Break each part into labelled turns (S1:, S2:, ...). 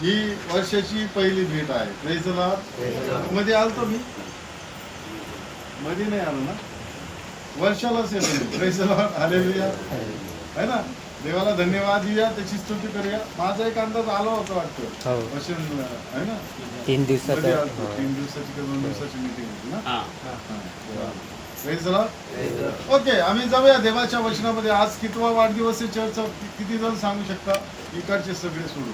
S1: ही वर्षाची पहिली भेट आहे. Praise the lord. मध्ये आलतो मी, मध्ये नाही आलो ना, वर्षालाच येतो मी. Praise the lord. हालेलुया. है ना. देवाला धन्यवाद देऊया, त्याची स्तुती करूया. माझा एक अंदाज आला होता वाटतं वचन, है ना,
S2: 3 दिवसाचं
S1: 3 दिवसाची किंवा 2 दिवसाची मीटिंग होती ना. Praise the Lord. ओके, आम्ही जाऊया देवाच्या वचनामध्ये. आज कितवा वाढदिवस आहे चर्चचा? किती जण सांगू शकता? इकडचे सगळे सोडून.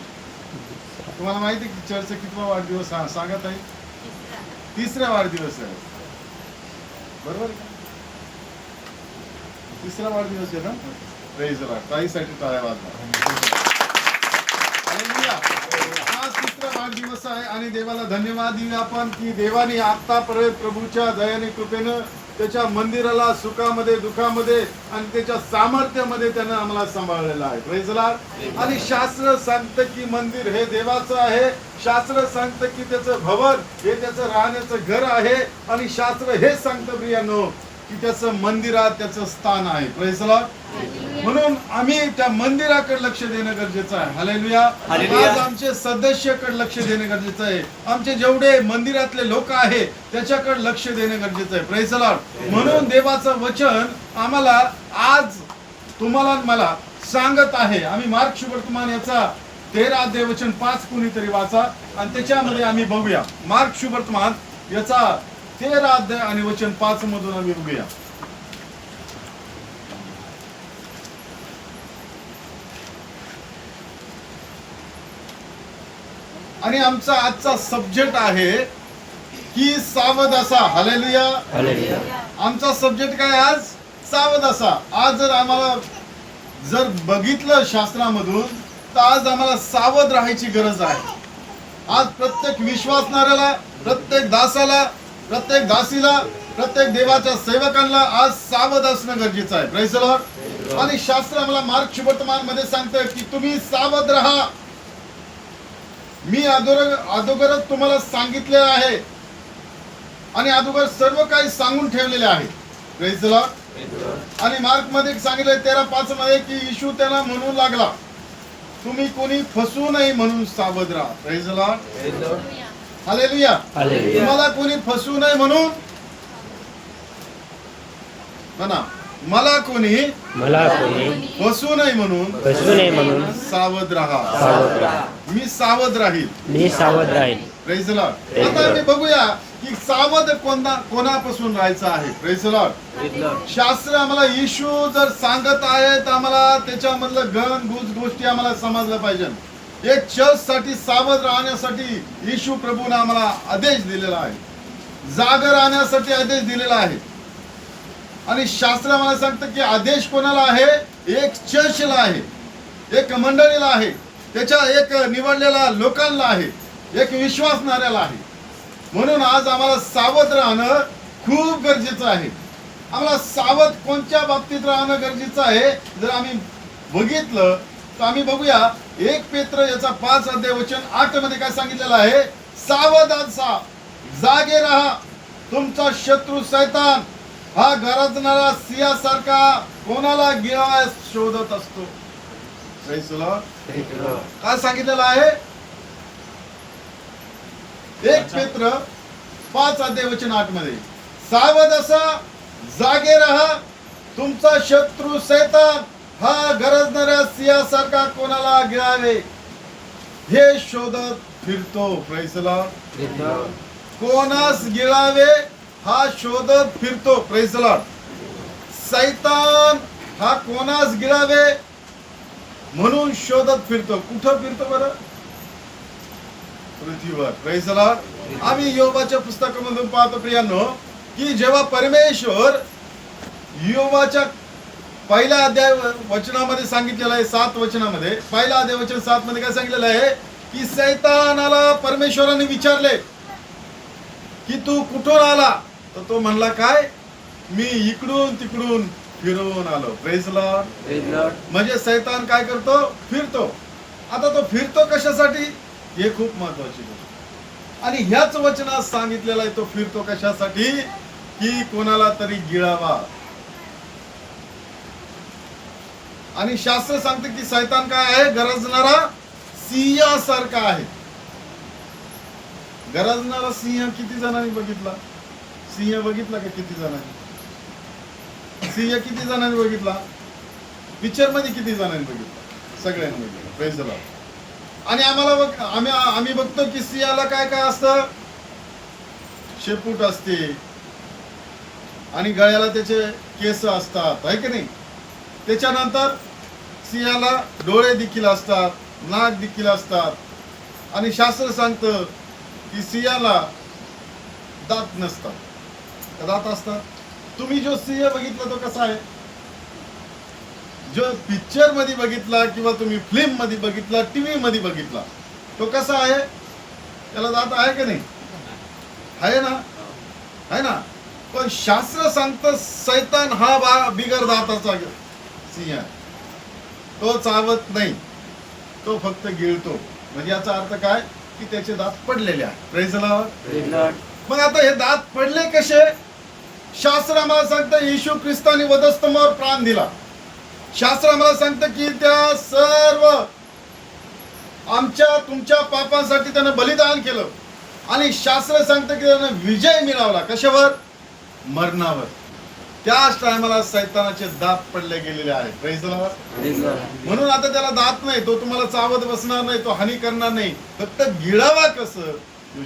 S1: तुम्हाला माहिती आहे की चर्चचा कितवा वाढदिवस? सांगत आहे. 3रा वाढदिवस आहे. बरोबर का? 3रा वाढदिवस आहे ना. Praise the Lord. ताईसाठी टाळ्या वाजवा. हालेलुया. आज 3रा वाढदिवस आहे आणि देवाला धन्यवाद देऊया आपण की देवाने आतापर्यंत प्रभूच्या दयाने कृपेनं त्याच्या मंदिराला सुखामध्ये दुःखामध्ये आणि त्याच्या सामर्थ्यामध्ये त्यानं आम्हाला सांभाळलेलं आहे. Praise the Lord. आणि शास्त्र सांगतं की मंदिर हे देवाचं आहे. शास्त्र सांगतं की त्याचं भवन हे त्याचं राहण्याचं घर आहे. आणि शास्त्र हे सांगतं प्रियानो की त्याचं मंदिरात त्याचं स्थान आहे. Praise the Lord. म्हणून आम्ही त्या मंदिराकडे लक्ष देणं गरजेचं आहे. हालेलुया. आज आमचे सदस्याकडे लक्ष देणं गरजेचं आहे. आमचे जेवढे मंदिरातले लोक आहे त्याच्याकडे लक्ष देणं गरजेचं आहे. Praise the Lord. म्हणून देवाचं वचन आम्हाला आज तुम्हाला मला सांगत आहे. आम्ही मार्क शुभवर्तमान याचा 13 अध्याय वचन 5 कुणीतरी वाचा आणि त्याच्यामध्ये आम्ही बघूया. मार्क शुभवर्तमान याचा 13 अध्याय आणि वचन 5 मधून आम्ही बघूया. आणि आमचा आजचा सब्जेक्ट आहे की सावध असा. हालेलुया. आमचा सब्जेक्ट काय आज? सावध असा. आज जर आम्हाला जर बघितलं शास्त्रामधून तर आज आम्हाला सावध राहायची गरज आहे. आज प्रत्येक विश्वासणाऱ्याला, प्रत्येक दासाला, प्रत्येक दासीला, प्रत्येक देवाच्या सेवकांना आज सावध असणं गरजेचं आहे. Praise the Lord. आणि शास्त्र आम्हाला मार्क शुभवर्तमान मध्ये सांगतं की तुम्ही सावध राहा. मी अगोदरच तुम्हाला सांगितले आहे आणि अगोदर सर्व काही सांगून ठेवलेले आहे. Praise the Lord. आणि मार्क मध्ये सांगितले 13:5 मध्ये की येशू त्यांना म्हणू लागला तुम्ही कोणी फसू नये म्हणून सावध राहा. Praise the lord. हालेलुया. तुम्हाला कोणी फसू नये म्हणून म्हणा, मला कोणी फसू नये म्हणून सावध राहा. मी सावध राहील. Praise the Lord. आता आम्ही बघूया की सावध कोणापासून राहायचं आहे. Praise the Lord. शास्त्र आम्हाला येशू जर सांगत आहे तर आम्हाला त्याच्यामधलं गणगुज गोष्टी आम्हाला समजलं पाहिजे. एक चर्च साठी सावध राहण्यासाठी येशू प्रभूने आम्हाला आदेश दिलेला आहे. जागर राहण्यासाठी आदेश दिलेला आहे. आणि शास्त्र आम्हाला सांगतं की आदेश कोणाला आहे? एक चर्चला आहे, एक मंडळीला आहे, त्याच्या एक निवडलेल्या लोकांना आहे, एक विश्वासणाऱ्याला आहे. म्हणून आज आम्हाला सावध राहणं खूप गरजेचं आहे. आम्हाला सावध कोणत्या बाबतीत राहणं गरजेचं आहे जर आम्ही बघितलं तर आम्ही बघूया 1 पेत्र याचा 5 अध्याय वचन 8 मध्ये काय सांगितलेलं आहे? सावध असा, जागे राहा. तुमचा शत्रू शैतान हा गरजणारा सिंहासारखा कोणाला गिळावयास शोधत असतो. काय सांगितलेलं आहे? 1 पेत्र 5 अध्याय वचन 8 मध्ये सावध असा, जागे राहा. तुमचा शत्रू शैतान हा गरजणाऱ्या सिंहासारखा कोणाला गिळावे हे शोधत फिरतो. Praise the Lord. कोणास गिळावे हा शोधत फिरतो. Praise the Lord. शैतान हा कोणास गिळावे म्हणून शोधत फिरतो. कुठं फिरतो बरं? पृथ्वीवर. Praise the Lord. आम्ही योबाच्या पुस्तकामधून पाहतो प्रियांनो की जेव्हा परमेश्वर योबाच्या पहिल्या अध्याय वचनामध्ये सांगितलेलं आहे, 7 वचनामध्ये, पहिला अध्याय वचन 7 मध्ये काय सांगितलेलं आहे की शैतानाला परमेश्वराने विचारले की तू कुठून आला? तर तो म्हणला काय? मी इकडून तिकडून फिरून आलो. Praise the Lord. म्हणजे शैतान काय करतो? फिरतो. आता तो फिरतो कशासाठी? हे खूप महत्वाची गोष्ट. आणि ह्याच वचनात सांगितलेलं आहे तो फिरतो कशासाठी? की कोणाला तरी गिळावा. आणि शास्त्र सांगते की शैतान काय आहे? गरजणारा सिंहासारखा आहे. गरजणारा सिंह किती जणांनी बघितला? सिंह बघितला का किती जणांनी? सिंह किती जणांनी बघितला? पिक्चर मध्ये किती जणांनी बघितला? सगळ्यांनी बघितलं. Praise the Lord. आणि आम्ही बघतो की सिंहाला काय काय असतं? शेपूट असते आणि गळ्याला त्याचे केस असतात, आहे की नाही? त्याच्यानंतर सिंहाला डोळे देखील असतात, नाक देखील असतात. आणि शास्त्र सांगतं की सिंहाला दात नसतात, दात असतात. तुम्ही जो सिंह बघितला तो कसा आहे? जो पिक्चर मध्ये बघितला किंवा तुम्ही फिल्म मध्ये बघितला, टीव्ही मध्ये बघितला, तो कसा आहे? त्याला दात आहे की नाही? आहे ना? आहे ना? पण शास्त्र सांगतं सैतान हा बिगर दाताचा सिंह आहे. तो चावत नाही, तो फक्त गिळतो. म्हणजे याचा अर्थ काय की त्याचे दात पडलेले आहेत. Praise the Lord. मग आता हे दात पडले कसे? शास्त्र आम्हाला सांगतं येशू ख्रिस्ताने वधस्तंभावर प्राण दिला. शास्त्र आम्हाला सांगतं की त्या सर्व आमच्या तुमच्या पापांसाठी त्यानं बलिदान केलं. आणि शास्त्र सांगतं की त्यानं विजय मिळवला. कशावर? मरणावर. त्याच टायमाला सैतानाचे दात पडले गेलेले आहेत. Praise the Lord. म्हणून आता त्याला दात नाही, तो तुम्हाला चावत बसणार नाही, तो हानी करणार नाही. फक्त गिळावा कसं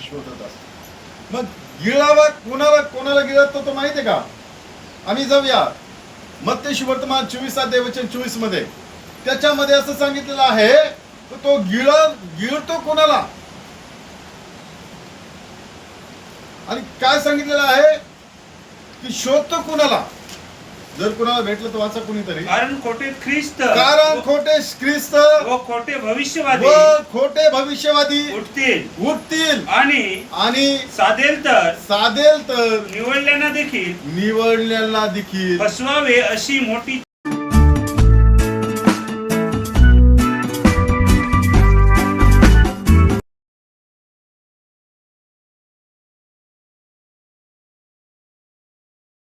S1: शोधत असतो. मग गिळावा कोणाला गिळत तो माहितीये का? आम्ही जाऊया मत्ती सुवर्तमान 24:24 मध्ये. त्याच्यामध्ये असं सांगितलेलं आहे तो गिळतो कोणाला आणि काय सांगितलेलं आहे की शोधतो कुणाला? जर कुणाला भेटलं तर वाचा कुणीतरी.
S2: कारण खोटे ख्रिस्त
S1: व खोटे भविष्यवादी उठतील आणि
S2: साधेल तर निवडलेला देखील
S1: फसवावे अशी मोठी